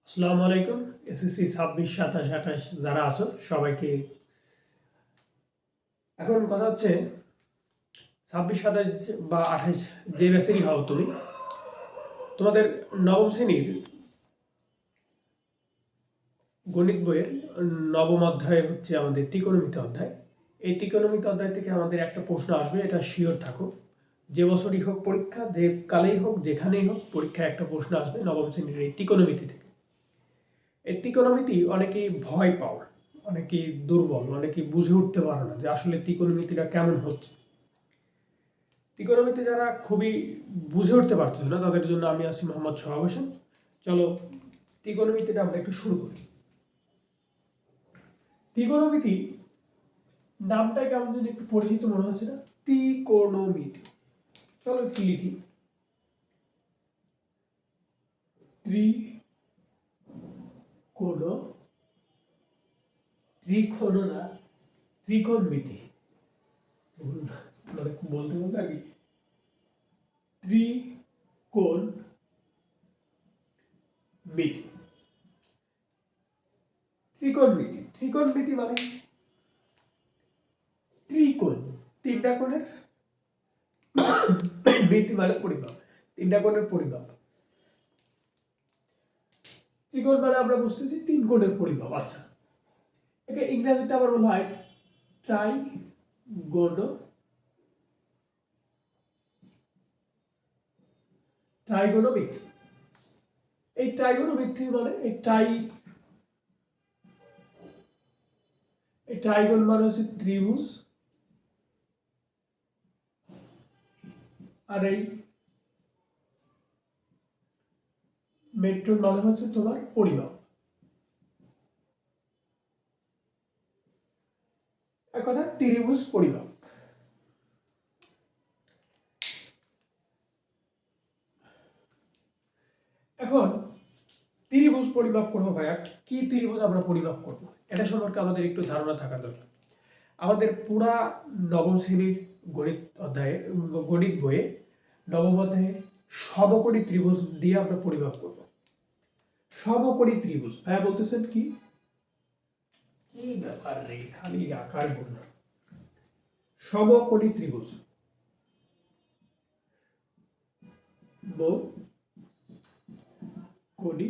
আসসালামু আলাইকুম। এসএসসি 26, 27, 28 যারা আছো সবাইকে। এখন কথা হচ্ছে 26, 27 বা 28 যে ব্যাচেরই হও তুমি, তোমাদের নবম শ্রেণীর গণিত বইয়ের নবম অধ্যায় হচ্ছে আমাদের ত্রিকোণমিতি অধ্যায়। এই ত্রিকোণমিতি অধ্যায় থেকে আমাদের একটা প্রশ্ন আসবে, এটা শিওর থাকো। যে বছরই হোক পরীক্ষা, যে কালেই হোক, যেখানেই হোক পরীক্ষায় একটা প্রশ্ন আসবে নবম শ্রেণীর এই ত্রিকোণমিতি থেকে। এই ত্রিকোণমিতি অনেকেই ভয় পাও, অনেকেই দুর্বল, অনেকেই বুঝে উঠতে পারো না যে আসলে ত্রিকোণমিতিটা কেমন হচ্ছে। ত্রিকোণমিতি যারা খুবই বুঝে উঠতে পারতেছে না তাদের জন্য আমি আছি মোহাম্মদ সোহাগ হোসেন। চলো ত্রিকোণমিতিটা আমরা একটু শুরু করি। ত্রিকোণমিতি নামটা কেমন যদি একটু পরিচিত মনে হচ্ছে না? ত্রিকোণমিতি। চলো একটু লিখি। ত্রিকোণ, ত্রিকোণ না, ত্রিকোণমিতি মানে বলতে বলতে আর কি। ত্রিকোণ মিতি, ত্রিকোণমিতি। ত্রিকোণমিতি মানে ত্রিকোণ, তিনটা কোণের মিতি মানে পরিমাপ, তিনটা কোণের পরিমাপ। ত্রিকোণ মানে আমরা বুঝতেছি তিন কোণের পরিমাপ। আচ্ছা, একে ইংরেজিতে আবার বলা হয় ট্রাইগোনোমেট্রি। এই ট্রাইগোনোমেট্রি মানে এই ট্রাইগন মানে হচ্ছে ত্রিভুজ, আর এই মেট্রন মানে হচ্ছে তোমার পরিমাপ। এক কথা ত্রিভুজ পরিমাপ। এখন ত্রিভুজ পরিমাপ করবো ভাইয়া, কি ত্রিভুজ আমরা পরিমাপ করবো এটা সম্পর্কে আমাদের একটু ধারণা থাকা দরকার। আমাদের পুরা নবম শ্রেণীর গণিত অধ্যায়ে, গণিত বইয়ে নবম অধ্যায়ে সমকোণী ত্রিভুজ দিয়ে আমরা পরিমাপ করব। সমকোণী ত্রিভুজ ভাইয়া বলতেছেন কি কি ব্যাপার রে, খালি আকার গুণ। সমকোণী ত্রিভুজ, কোণী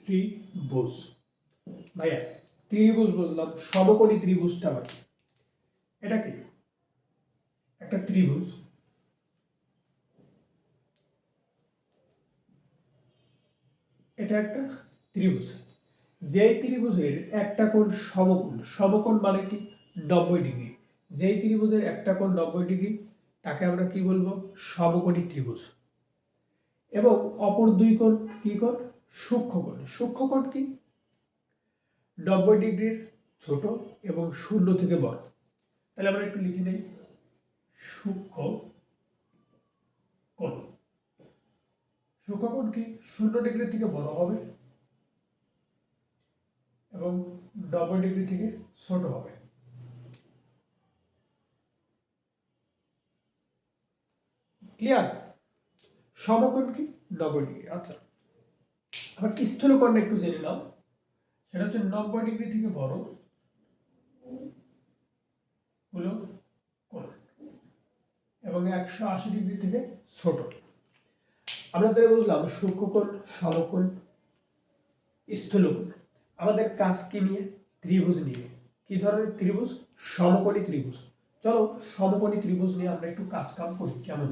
ত্রিভুজ। ভাইয়া ত্রিভুজ বুঝলাম, সমকোণী ত্রিভুজটা মানে এটা কি? একটা ত্রিভুজ, এটা একটা ত্রিভুজ। যেই ত্রিভুজের একটা কোণ সমকোণ, সমকোণ মানে কি 90 ডিগ্রি। যেই ত্রিভুজের একটা কোণ 90 ডিগ্রি তাকে আমরা কি বলবো? সমকোণী ত্রিভুজ। এবং অপর দুই কোণ কি কোণ? সূক্ষ্মকোণ। সূক্ষ্মকোণ কি? 90 ডিগ্রির ছোট এবং 0 থেকে বড়। তাহলে আমরা একটু লিখে নেই, সূক্ষ্মকোণ। সূক্ষ্মকোণ কি? 0 ডিগ্রি থেকে বড় হবে এবং 90 ডিগ্রি থেকে ছোট হবে। ক্লিয়ার? সমকোণ কি? 90 ডিগ্রি। আচ্ছা, আবার স্থূলকোণ একটু জেনে নাও। সেটা হচ্ছে 90 ডিগ্রি থেকে বড় হলো কোণ এবং 180 ডিগ্রি থেকে ছোট। আমরা তো বুঝলাম সূক্ষ্মকোণ, সমকোণ, স্থূলকোণ। আমাদের কাজ কি নিয়ে? ত্রিভুজ নিয়ে। কি ধরনের ত্রিভুজ? সমকোণী ত্রিভুজ। চলো সমকোণী ত্রিভুজ নিয়ে আমরা একটু কাজ কাম করি। কেমন?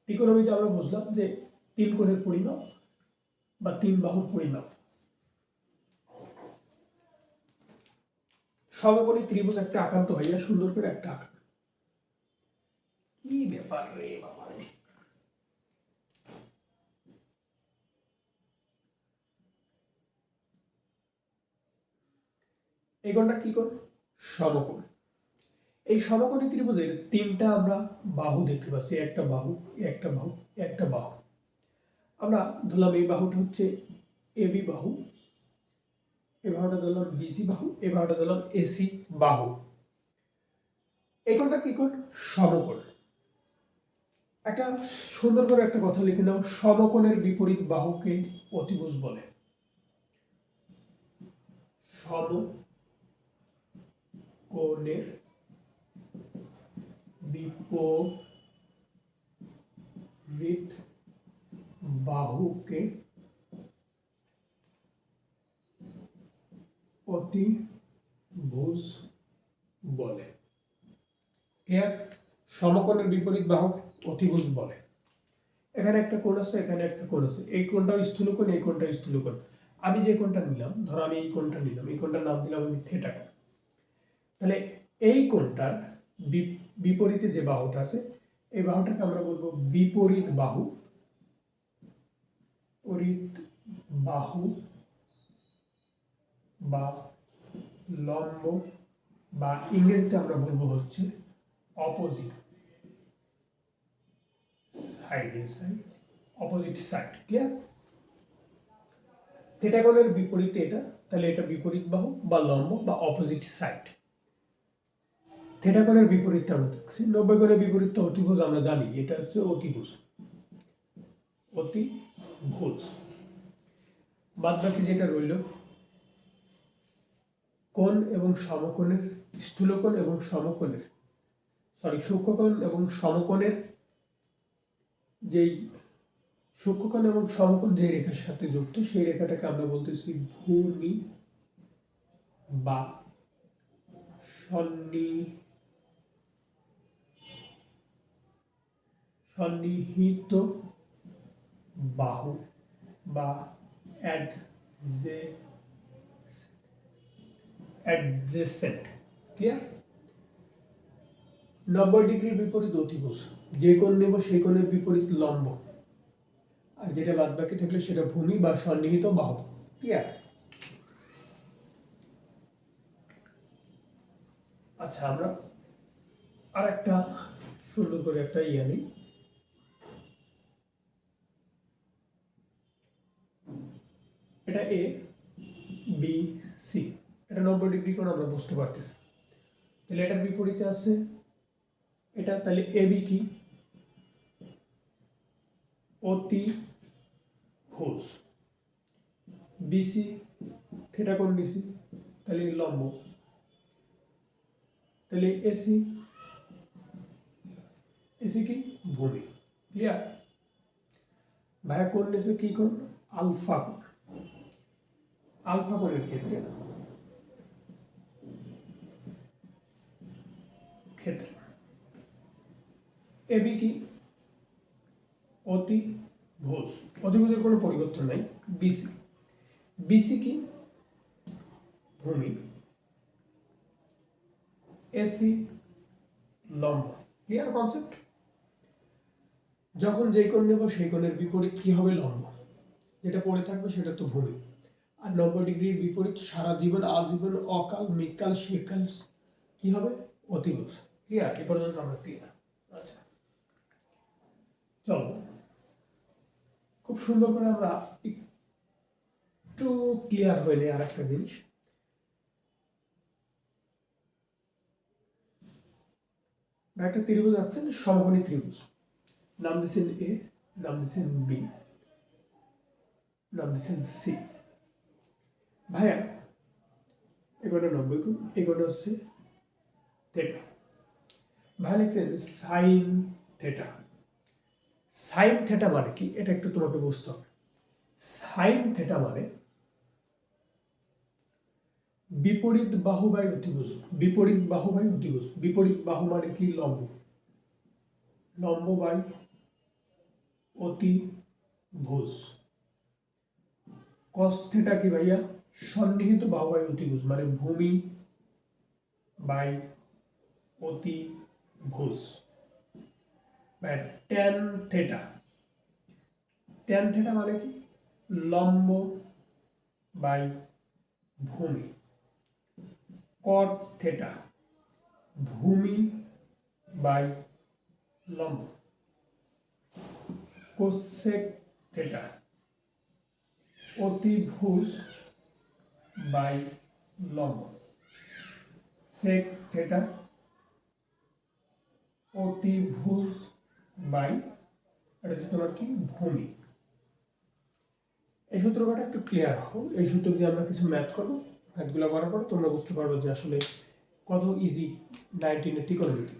ত্রিকোণমিতি আমরা বুঝলাম যে তিন কোণের পরিমাপ বা তিন বাহুর পরিমাপ। সমকোণী ত্রিভুজ একটা আঁকান্ত হইয়া সুন্দর করে একটা আঁকা। কি ব্যাপার রে বাবা রে! এই কোণটা কি কোণ? সমকোণ। এই সমকোণী ত্রিভুজের তিনটা আমরা বাহু দেখতে পাচ্ছি, একটা বাহু, একটা বাহু, একটা বাহু। আমরা ধরলাম এই বাহুটা হচ্ছে এবি বাহু, এই বাহুটা ধরলাম বিসি বাহু, এই বাহুটা ধরলাম এসি বাহু। এই কোণটা কি কোণ? সমকোণ। একটা সুন্দর করে একটা কথা লিখে নাও, সমকোণের বিপরীত বাহুকে অতিভুজ বলে। সমকোণের বিপরীত বাহুকে অতিভুজ বলে। ক্লিয়ার? সমকোণের বিপরীত বাহুকে অতিভুজ বলে। এখানে একটা কোণ আছে, এখানে একটা কোণ আছে, এই কোণটাও স্থূলকোণ, এই কোণটাও স্থূলকোণ। আমি যে কোণটা নিলাম, ধরো আমি এই কোণটা নিলাম, এই কোণটার নাম দিলাম আমি থিটা। তাহলে এই কোণটার বিপরীতে যে বাহুটা আছে, এই বাহুটাকে আমরা বলবো বিপরীত বাহু। বাহু বা লম্ব, বা ইংরেজিতে আমরা বলবো হচ্ছে অপোজিট সাইড। ক্লিয়ার? থিটা কোণের বিপরীতে এটা, তাহলে এটা বিপরীত বাহু বা লম্ব বা অপোজিট সাইড। থিটা কোণের বিপরীতটা আমরা দেখছি, 90 কোণের বিপরীত অতিভুজ আমরা জানি, এটা হচ্ছে অতিভুজ। বাদ বাকি যেটা রইল, কোণ এবং সমকোণের, স্থূলকোণ এবং সমকোণের, সূক্ষ্মকোণ এবং সমকোণের, যেই সূক্ষ্মকোণ এবং সমকোণ যে রেখার সাথে যুক্ত, সেই রেখাটাকে আমরা বলতেছি ভূমি বা সন্নিহিত বাহু বা অ্যাডজেসেন্ট। ক্লিয়ার? 90 ডিগ্রির বিপরীত অতিভুজ, যে কোণ নেব সেই কোণের বিপরীত লম্ব, আর যেটা বাদ বাকি থাকলে সেটা ভূমি বা সন্নিহিত বাহু। ক্লিয়ার? আচ্ছা, আমরা আর একটা সুন্দর করে একটা নিই। এটা এ বি সি, এটা 90 ডিগ্রি কোণ আমরা বুঝতে পারতেছি। তাহলে এটার বিপরীতে আছে এটা, তাহলে এ বি কি? অতিভুজ। বিসি, থিটা কোণ বিসি, তাহলে লম্ব। তাহলে এসি কি? ভূমি। ক্লিয়ার? ভাইয়া কোণ নিয়েছে কি কোণ? আলফা কোণ। আলফা কোণের ক্ষেত্রে এবি কি? অতিভুজ। অতিভুজের কোনো পরিবর্তন নাই। বিসি কি? ভূমি। এসি লম্ব। Clear concept? যখন যে কোণ নেব সেই কোণের বিপরীত কি হবে? লম্ব। যেটা পড়ে থাকবে সেটা তো ভূমি। আর 90 ডিগ্রির বিপরীত সারা জীবন, আজীবন, অকাল, মৃকাল, সেকাল কি হবে? অতিভুজ। ক্লিয়ার? এ পর্যন্ত আমরা ক্লিয়ার। আচ্ছা, চলো খুব সুন্দর করে আমরা একটু ক্লিয়ার হয়ে নেই আর একটা জিনিস। একটা ত্রিভুজ আছে, সমকোণী ত্রিভুজ, নাম দিচ্ছেন এ, নাম দিচ্ছেন বি, নাম দিচ্ছেন সি। ভাইয়া এগুলো 90 কোণ, এগুলো হচ্ছে থেটা। ভাইয়া লিখছেন সাইন থেটা। সাইন থেটা মানে কি? এটা একটু তোমাকে বুঝতে হবে। সাইন থেটা মানে বিপরীত বাহু বাই অতিভুজ। বিপরীত বাহু বাই অতিভুজ। বিপরীত বাহু মানে কি? লম্ব। লম্ব বাই অতিভুজ। কস থেটা কি ভাইয়া? সন্নিহিত বাহু বাই অতিভুজ, মানে ভূমি বাই অতিভুজ। Tan theta. ট্যান থেটা মানে কি? লম্ব বাই ভূমি। কট থেটা ভূমি বাই লম্ব। কোসেক থেটা অতিভুজ বাই লম্ব। সেক থেটা অতিভুজ বাই, এটা হচ্ছে তোমার কি ভূমি। এই সূত্রটা একটু ক্লিয়ার হও। এই সূত্র দিয়ে আমরা কিছু ম্যাথ করবো। ম্যাথগুলো করার পর তোমরা বুঝতে পারবে যে আসলে কত ইজি 19 এর ত্রিকোণমিতি।